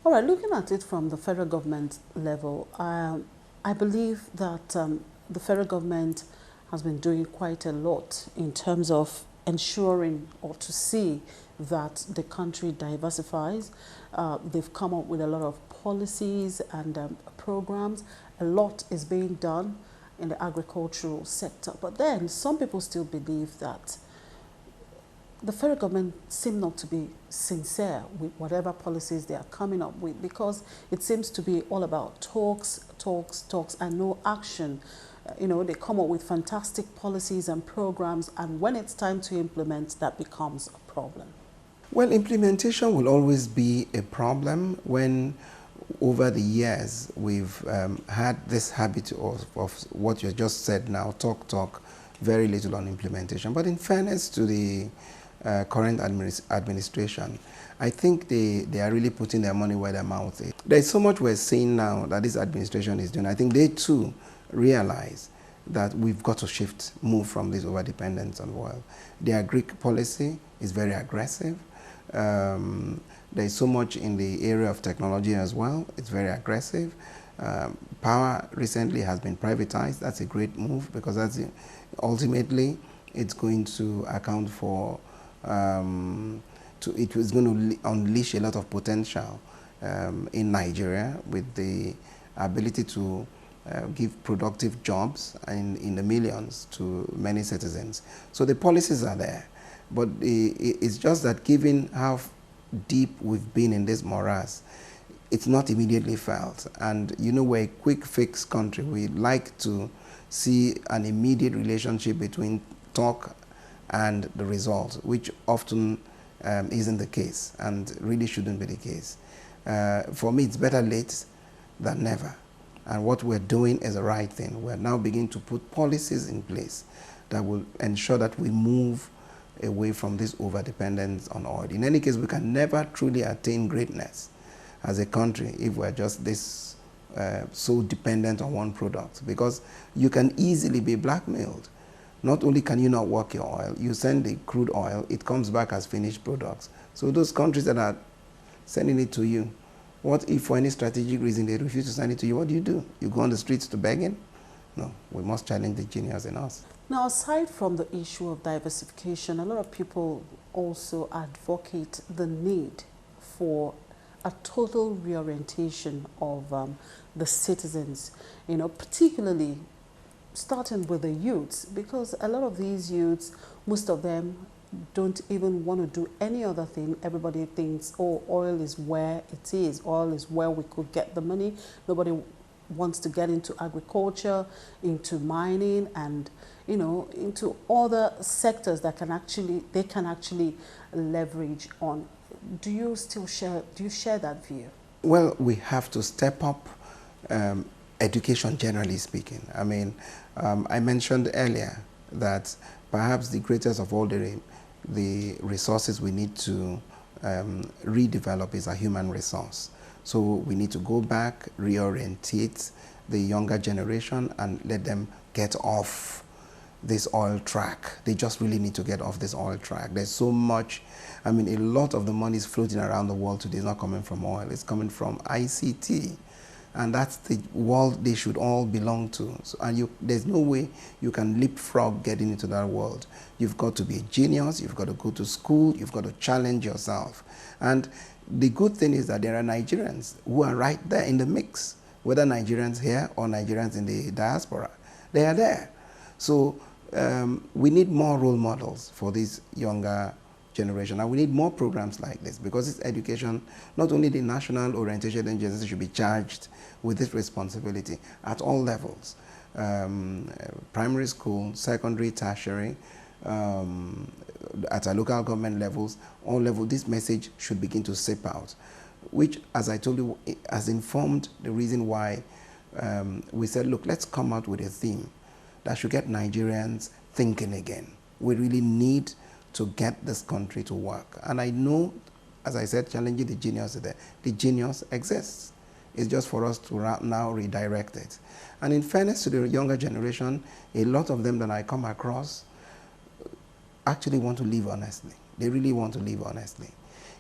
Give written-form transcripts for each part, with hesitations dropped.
All right, looking at it from the federal government level, I believe that the federal government has been doing quite a lot in terms of ensuring or to see that the country diversifies. They've come up with a lot of policies and programs. A lot is being done in the agricultural sector. But then some people still believe that the federal government seem not to be sincere with whatever policies they are coming up with, because it seems to be all about talks, talks, talks, and no action. They come up with fantastic policies and programs, and when it's time to implement, that becomes a problem. Well, implementation will always be a problem when over the years we've had this habit of what you just said now, talk, very little on implementation. But in fairness to the current administration, I think they are really putting their money where their mouth is. There's so much we're seeing now that this administration is doing. I think they too realize that we've got to move from this overdependence on oil. The agric policy is very aggressive. There's so much in the area of technology as well. It's very aggressive. Power recently has been privatized. That's a great move, because ultimately it's going to account for it was going to unleash a lot of potential in Nigeria, with the ability to give productive jobs in the millions to many citizens. So the policies are there, but it's just that given how deep we've been in this morass, it's not immediately felt. And we're a quick fix country. We like to see an immediate relationship between talk and the result, which often isn't the case and really shouldn't be the case. For me, it's better late than never. And what we're doing is the right thing. We're now beginning to put policies in place that will ensure that we move away from this overdependence on oil. In any case, we can never truly attain greatness as a country if we're just this so dependent on one product, because you can easily be blackmailed. Not only can you not work your oil, you send the crude oil, it comes back as finished products. So those countries that are sending it to you, what if for any strategic reason they refuse to send it to you? What do? You go on the streets to begging? No, we must challenge the genius in us. Now, aside from the issue of diversification, a lot of people also advocate the need for a total reorientation of the citizens, particularly starting with the youths, because a lot of these youths, most of them don't even want to do any other thing. Everybody thinks, oh, oil is where it is. Oil is where we could get the money. Nobody wants to get into agriculture, into mining, and into other sectors that they can actually leverage on. Do you share that view? Well, we have to step up education, generally speaking. I mean, I mentioned earlier that perhaps the greatest of all the resources we need to redevelop is a human resource. So we need to go back, reorientate the younger generation, and let them get off this oil track. They just really need to get off this oil track. There's so much, a lot of the money is floating around the world today. It's not coming from oil, it's coming from ICT. And that's the world they should all belong to. So, and there's no way you can leapfrog getting into that world. You've got to be a genius, you've got to go to school, you've got to challenge yourself. And the good thing is that there are Nigerians who are right there in the mix, whether Nigerians here or Nigerians in the diaspora. They are there. So we need more role models for this younger generation, and we need more programs like this, because it's education. Not only the national orientation agency should be charged with this responsibility at all levels, primary school, secondary, tertiary, at our local government levels, all levels, this message should begin to seep out, which, as I told you, has informed the reason why we said, look, let's come out with a theme that should get Nigerians thinking again. We really need to get this country to work. And I know, as I said, challenging the genius there. The genius exists. It's just for us to now redirect it. And in fairness to the younger generation, a lot of them that I come across actually want to live honestly. They really want to live honestly.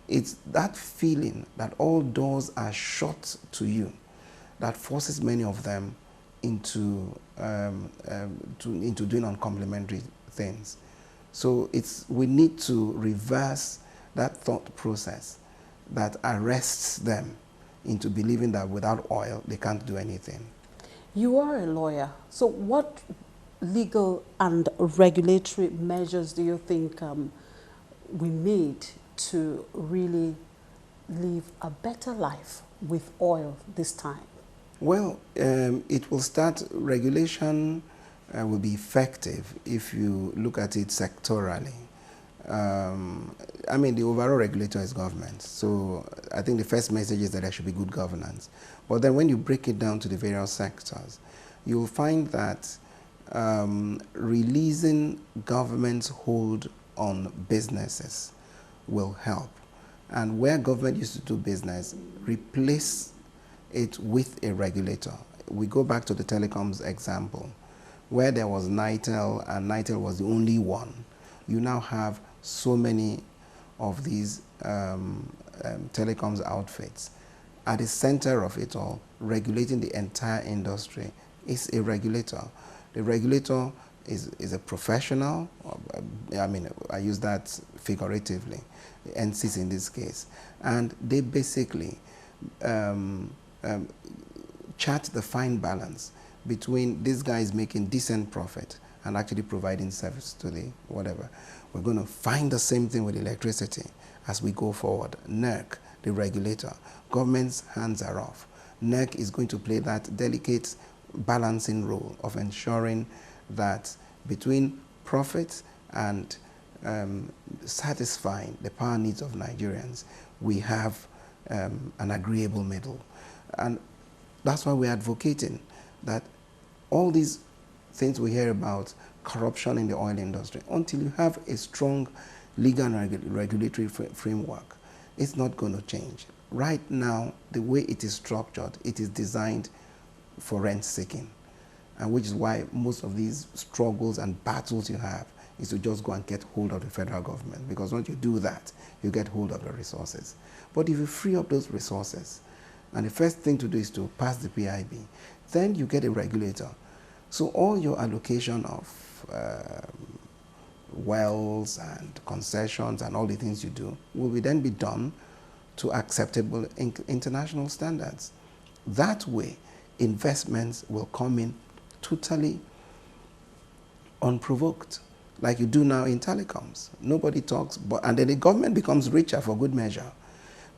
It's that feeling that all doors are shut to you that forces many of them into into doing uncomplimentary things. So we need to reverse that thought process that arrests them into believing that without oil they can't do anything. You are a lawyer, so what legal and regulatory measures do you think we need to really live a better life with oil this time? Well, it will start, regulation will be effective if you look at it sectorally. I mean, the overall regulator is government. So I think the first message is that there should be good governance. But then when you break it down to the various sectors, you'll find that releasing government's hold on businesses will help. And where government used to do business, replace it with a regulator. We go back to the telecoms example, where there was NITEL and NITEL was the only one. You now have so many of these telecoms outfits. At the center of it all, regulating the entire industry is a regulator. The regulator is a professional. I mean, I use that figuratively, the NCs in this case. And they basically chart the fine balance between these guys making decent profit and actually providing service to the whatever. We're going to find the same thing with electricity as we go forward. NERC, the regulator, government's hands are off. NERC is going to play that delicate balancing role of ensuring that between profit and satisfying the power needs of Nigerians, we have an agreeable middle. And that's why we're advocating that all these things we hear about corruption in the oil industry, until you have a strong legal and regulatory framework, it's not going to change. Right now, the way it is structured, it is designed for rent seeking, and which is why most of these struggles and battles you have is to just go and get hold of the federal government, because once you do that, you get hold of the resources. But if you free up those resources, and the first thing to do is to pass the PIB, then you get a regulator. So all your allocation of wells and concessions and all the things you do will then be done to acceptable international standards. That way, investments will come in totally unprovoked, like you do now in telecoms. Nobody talks, and then the government becomes richer for good measure.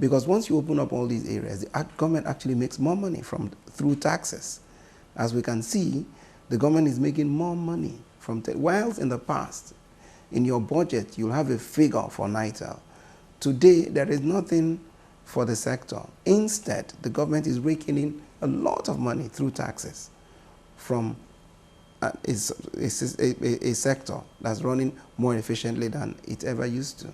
Because once you open up all these areas, the government actually makes more money through taxes. As we can see, the government is making more money from whilst in the past, in your budget, you'll have a figure for NITEL. Today, there is nothing for the sector. Instead, the government is raking in a lot of money through taxes from a sector that's running more efficiently than it ever used to.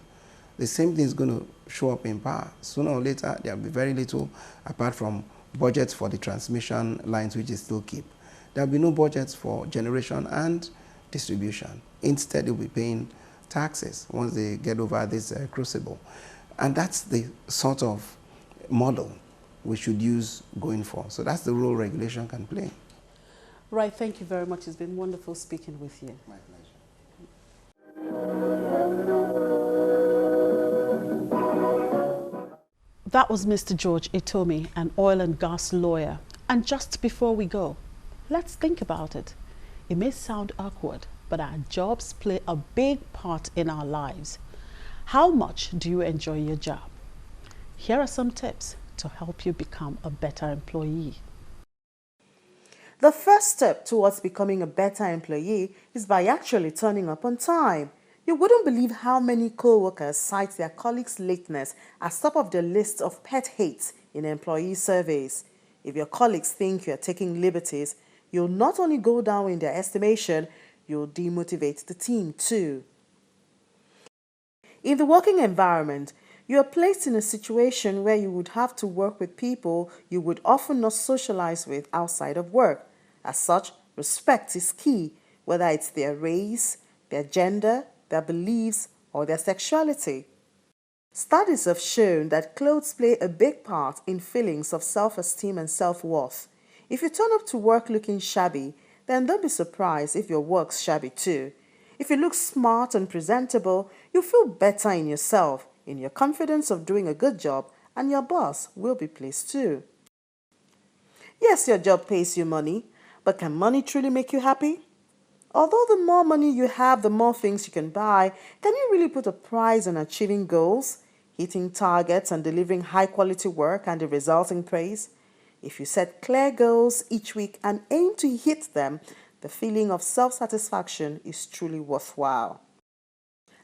The same thing is going to show up in power. Sooner or later, there will be very little apart from budgets for the transmission lines, which is still keep. There will be no budgets for generation and distribution. Instead, they'll be paying taxes once they get over this crucible. And that's the sort of model we should use going forward. So that's the role regulation can play. Right, thank you very much. It's been wonderful speaking with you. My pleasure. That was Mr. George Etomi, an oil and gas lawyer. And just before we go, let's think about it. It may sound awkward, but our jobs play a big part in our lives. How much do you enjoy your job? Here are some tips to help you become a better employee. The first step towards becoming a better employee is by actually turning up on time. You wouldn't believe how many co-workers cite their colleagues' lateness as top of the list of pet hates in employee surveys. If your colleagues think you're taking liberties, you'll not only go down in their estimation, you'll demotivate the team too. In the working environment, you are placed in a situation where you would have to work with people you would often not socialize with outside of work. As such, respect is key, whether it's their race, their gender, their beliefs, or their sexuality. Studies have shown that clothes play a big part in feelings of self-esteem and self-worth. If you turn up to work looking shabby, then don't be surprised if your work's shabby too. If you look smart and presentable, you'll feel better in yourself, in your confidence of doing a good job, and your boss will be pleased too. Yes, your job pays you money, but can money truly make you happy? Although the more money you have, the more things you can buy, can you really put a price on achieving goals, hitting targets and delivering high-quality work and the resulting praise? If you set clear goals each week and aim to hit them, the feeling of self-satisfaction is truly worthwhile.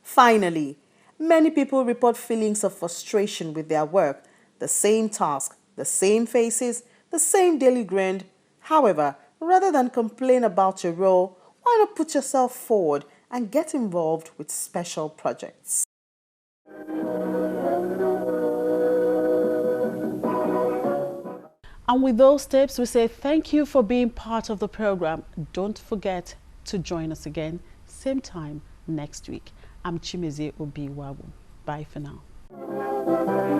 Finally, many people report feelings of frustration with their work, the same task, the same faces, the same daily grind. However, rather than complain about your role, why not put yourself forward and get involved with special projects? And with those tips, we say thank you for being part of the program. Don't forget to join us again, same time next week. I'm Chimezie Obiwawu. Bye for now.